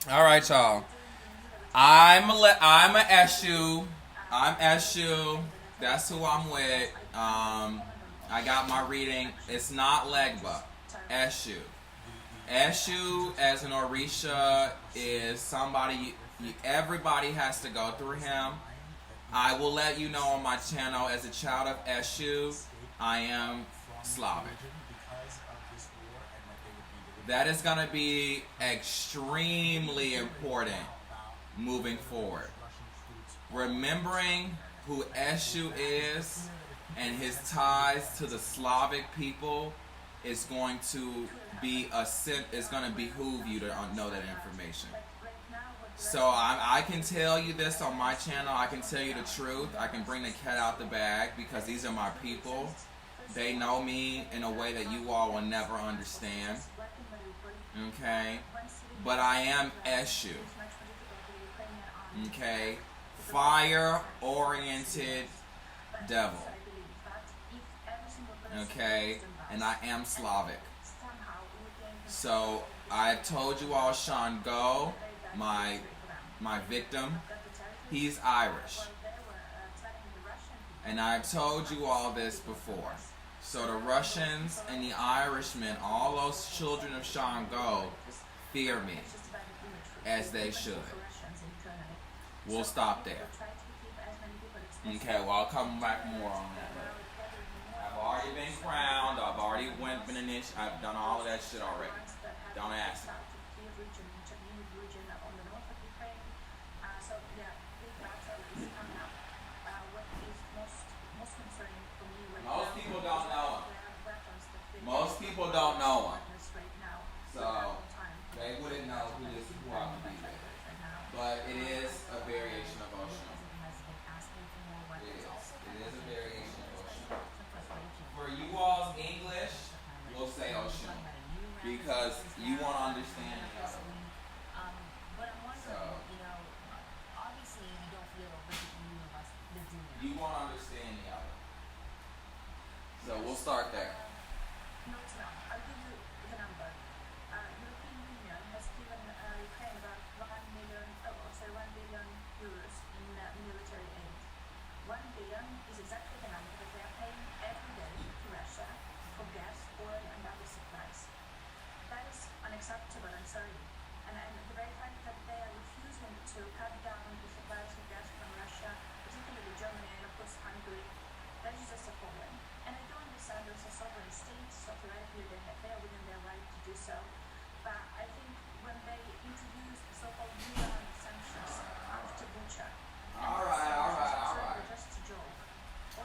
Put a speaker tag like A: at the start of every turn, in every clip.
A: All right, y'all. I'm a Eshu. I'm Eshu. That's who I'm with. I got my reading. It's not Legba. Eshu. Eshu as an Orisha is somebody. Everybody has to go through him. I will let you know on my channel as a child of Eshu, I am Slavic. That is going to be extremely important moving forward. Remembering who Eshu is and his ties to the Slavic people is going to is going to behoove you to know that information. So I can tell you this on my channel. I can tell you the truth. I can bring the cat out the bag because these are my people. They know me in a way that you all will never understand. Okay? But I am Eshu. Okay? Fire-oriented devil. Okay? And I am Slavic. So I told you all Shango, my victim, he's Irish. And I've told you all this before. So the Russians and the Irishmen, all those children of Shango, fear me, as they should. We'll stop there. Okay, well I'll come back more on that. I've already been crowned, I've already been initiated, I've done all of that shit already. Don't ask me. Most people don't know him. Most people don't know him. So they wouldn't know who I would be with. But it is a variation of Oshun. It is. It is a variation of Oshun. For you all's English, we'll say Oshun. Because you won't understand the other one. So you won't understand the other. So we'll start there.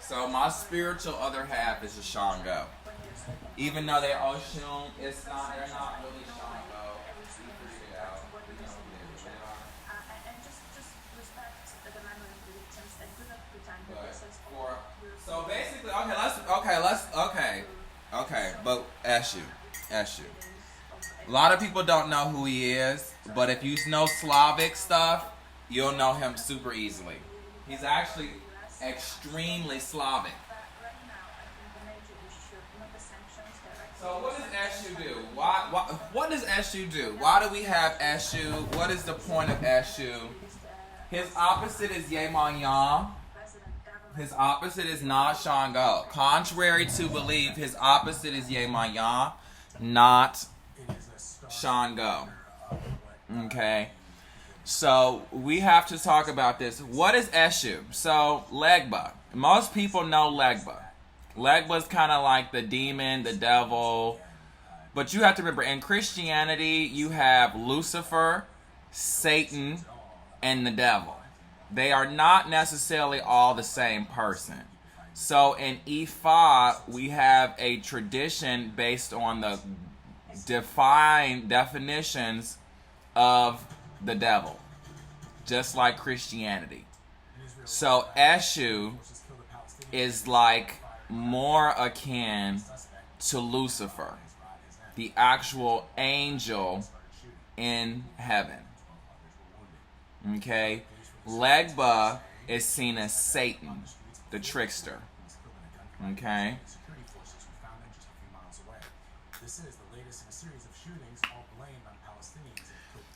A: So my spiritual other half is a Shango. Even though they're Oshun, they're not really Shango. We figured it out. We know who they are. So basically, okay. But Eshu. A lot of people don't know who he is, but if you know Slavic stuff, you'll know him super easily. He's actually extremely Slavic. So what does Eshu do? What does Eshu do? Why do we have Eshu? What is the point of Eshu? His opposite is Yemanyan. His opposite is not Shango. Contrary to belief, his opposite is Yemanyan, not Shango. Okay? So we have to talk about this. What is Eshu? So Legba. Most people know Legba. Legba is kind of like the demon, the devil. But you have to remember, in Christianity, you have Lucifer, Satan, and the devil. They are not necessarily all the same person. So in Ifa, we have a tradition based on the defined definitions of the devil, just like Christianity. So Eshu is like more akin to Lucifer, the actual angel in heaven. Okay? Legba is seen as Satan, the trickster. Okay?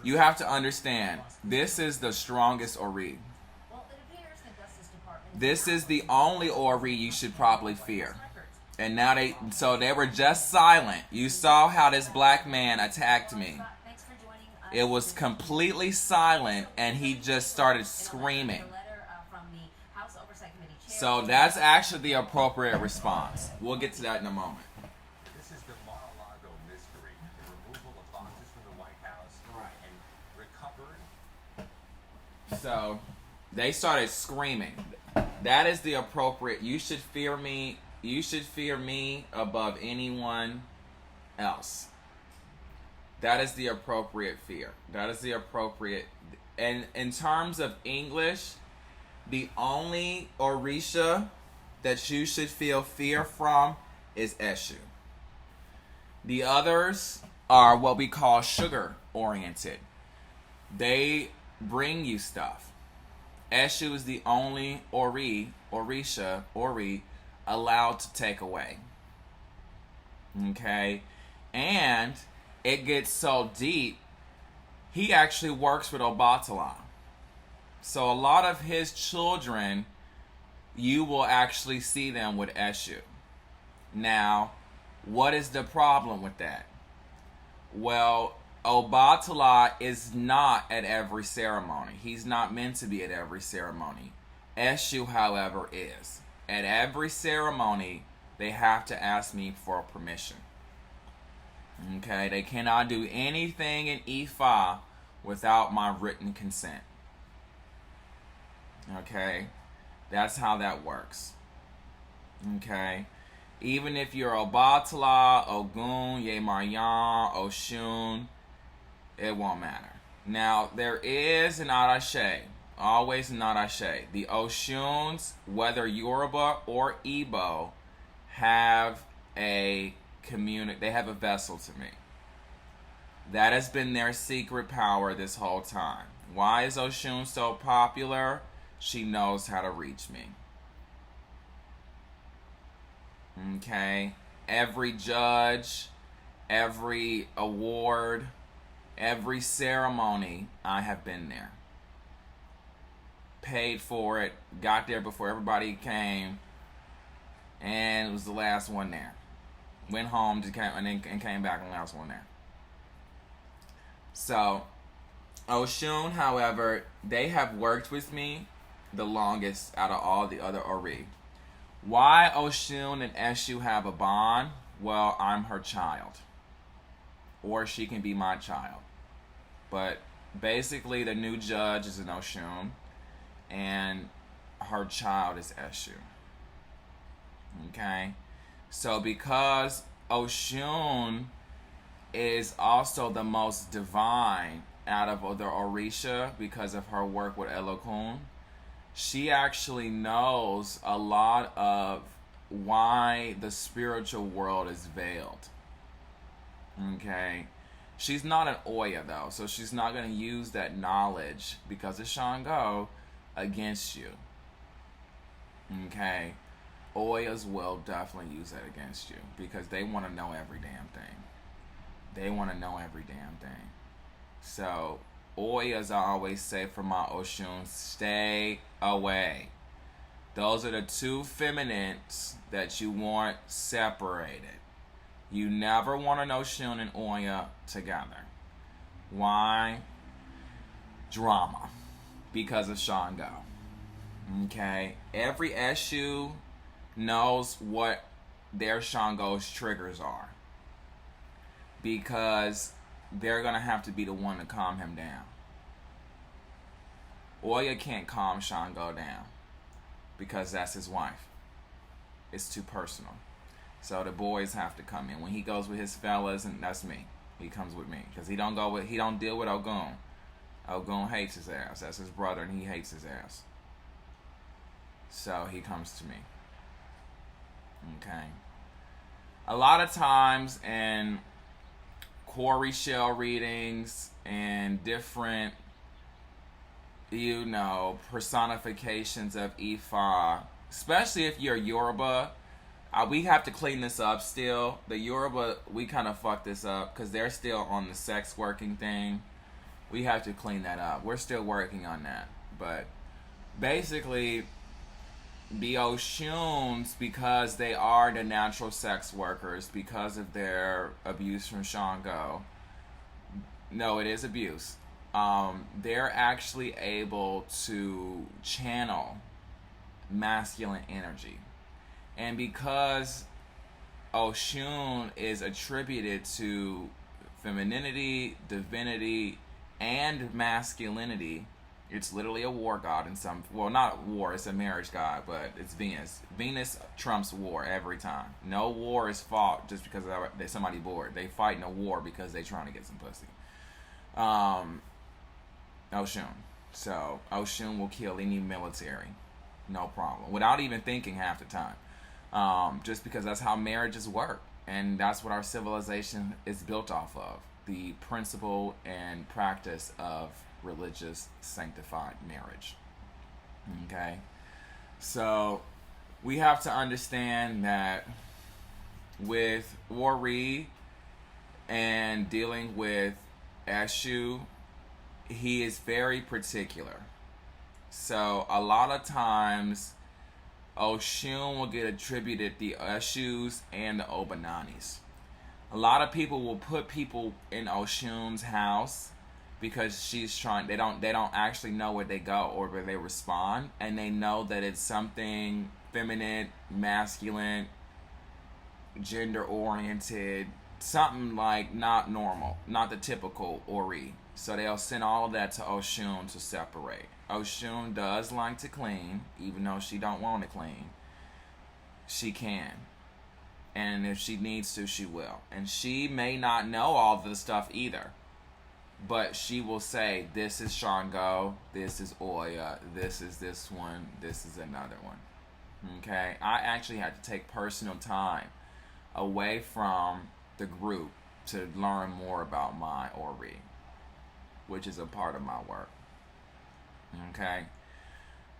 A: You have to understand, this is the strongest Ori. This is the only Ori you should probably fear. And now they were just silent. You saw how this black man attacked me. It was completely silent, and he just started screaming. So that's actually the appropriate response. We'll get to that in a moment.
B: This is the Mar-a-Lago mystery, the removal of boxes from the White House and recovered.
A: So they started screaming. That is the appropriate. You should fear me. You should fear me above anyone else. That is the appropriate fear. That is the appropriate. And in terms of English, the only Orisha that you should feel fear from is Eshu. The others are what we call sugar oriented. They bring you stuff. Eshu is the only Orisha allowed to take away. Okay? And it gets so deep, he actually works with Obatala. So a lot of his children, you will actually see them with Eshu. Now, what is the problem with that? Well, Obatala is not at every ceremony. He's not meant to be at every ceremony. Eshu, however, is. At every ceremony, they have to ask me for permission. Okay, they cannot do anything in Ifa without my written consent. Okay, that's how that works. Okay, even if you're Obatala, Ogun, Yemaryan, Oshun, it won't matter. Now, there is an Arashe, always an Arashe. The Oshuns, whether Yoruba or Igbo, have a they have a vessel to me. That has been their secret power this whole time. Why is Oshun so popular? She knows how to reach me. Okay? Every judge, every award, every ceremony, I have been there. Paid for it, got there before everybody came, and it was the last one there. Went home and came back and the last one there. So, Oshun, however, they have worked with me the longest out of all the other Ori. Why Oshun and Eshu have a bond? Well, I'm her child. Or she can be my child. But basically, the new judge is an Oshun, and her child is Eshu. Okay? So because Oshun is also the most divine out of the Orisha because of her work with Elokun, she actually knows a lot of why the spiritual world is veiled. Okay? She's not an Oya though, so she's not going to use that knowledge because it's Shango against you. Okay? Oyas will definitely use that against you because they want to know every damn thing. They want to know every damn thing. So, Oyas, I always say for my Oshun, stay away. Those are the two feminines that you want separated. You never want an Oshun and Oya together. Why? Drama. Because of Shango. Okay? Every Eshu knows what their Shango's triggers are. Because they're going to have to be the one to calm him down. Oya can't calm Shango down. Because that's his wife. It's too personal. So the boys have to come in. When he goes with his fellas, and that's me. He comes with me. Because he don't deal with Ogun. Ogun hates his ass. That's his brother and he hates his ass. So he comes to me. Okay. A lot of times in Quarry Shell readings and different, personifications of Ifa, especially if you're Yoruba, we have to clean this up still. The Yoruba, we kind of fucked this up because they're still on the sex working thing. We have to clean that up. We're still working on that. But basically, the Oshuns, because they are the natural sex workers, because of their abuse from Shango, no, it is abuse. They're actually able to channel masculine energy. And because Oshun is attributed to femininity, divinity, and masculinity, it's literally a war god in some... Well, not war, it's a marriage god, but it's Venus. Venus trumps war every time. No war is fought just because there's somebody bored. They fight in a war because they're trying to get some pussy. Oshun. So, Oshun will kill any military. No problem. Without even thinking half the time. Just because that's how marriages work. And that's what our civilization is built off of. The principle and practice of religious sanctified marriage. Okay? So, we have to understand that with Ori and dealing with Eshu, he is very particular. So a lot of times Oshun will get attributed the Eshus and the Obananis. A lot of people will put people in Oshun's house because she's trying, they don't actually know where they go or where they respond, and they know that it's something feminine, masculine, gender oriented, something like not normal, not the typical Ori. So they'll send all of that to Oshun to separate. Oshun does like to clean, even though she don't want to clean. She can. And if she needs to, she will. And she may not know all of the stuff either. But she will say, this is Shango, this is Oya, this is this one, this is another one. Okay? I actually had to take personal time away from the group to learn more about my Ori, which is a part of my work. Okay?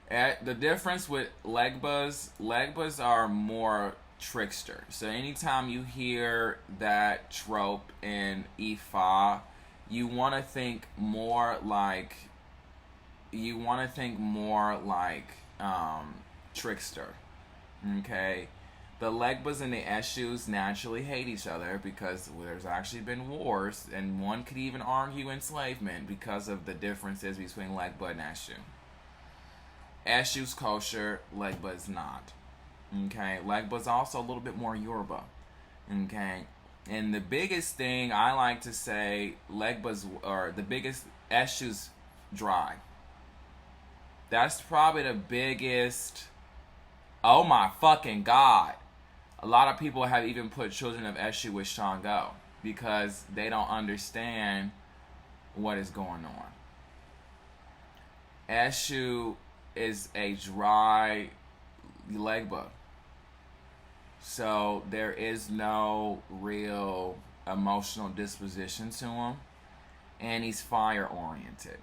A: The difference with Legbas are more trickster. So anytime you hear that trope in Ifa, you want to think more like trickster. Okay? The Legbas and the Eshus naturally hate each other because there's actually been wars, and one could even argue enslavement because of the differences between Legba and Eshu. Eshu's kosher, Legba is not. Okay? Legba's also a little bit more Yoruba. Okay? And the biggest thing I like to say, Eshu's dry. That's probably the biggest, oh my fucking God. A lot of people have even put children of Eshu with Shango because they don't understand what is going on. Eshu is a dry Legba. So there is no real emotional disposition to him. And he's fire oriented.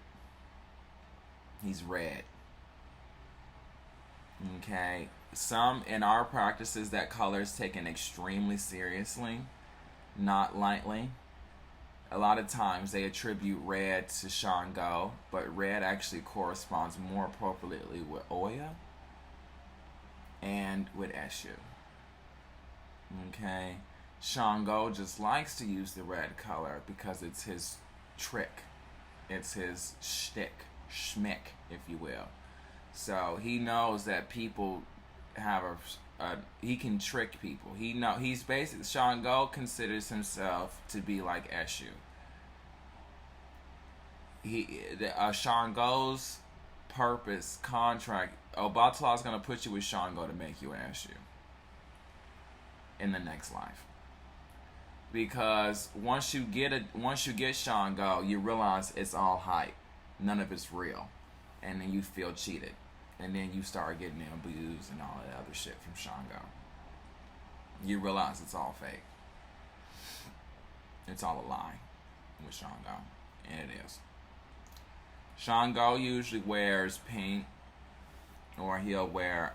A: He's red. Okay? Some in our practices, that color is taken extremely seriously, not lightly. A lot of times they attribute red to Shango, but red actually corresponds more appropriately with Oya and with Eshu. Okay? Shango just likes to use the red color because it's his trick. It's his schmick, if you will. So he knows that people have he can trick people. He's basically, Shango considers himself to be like Eshu. Shango's purpose, contract, Obatala is going to put you with Shango to make you an Eshu in the next life. Because once you get Shango, you realize it's all hype. None of it's real. And then you feel cheated. And then you start getting abused and all that other shit from Shango. You realize it's all fake. It's all a lie with Shango. And it is. Shango usually wears pink. Or he'll wear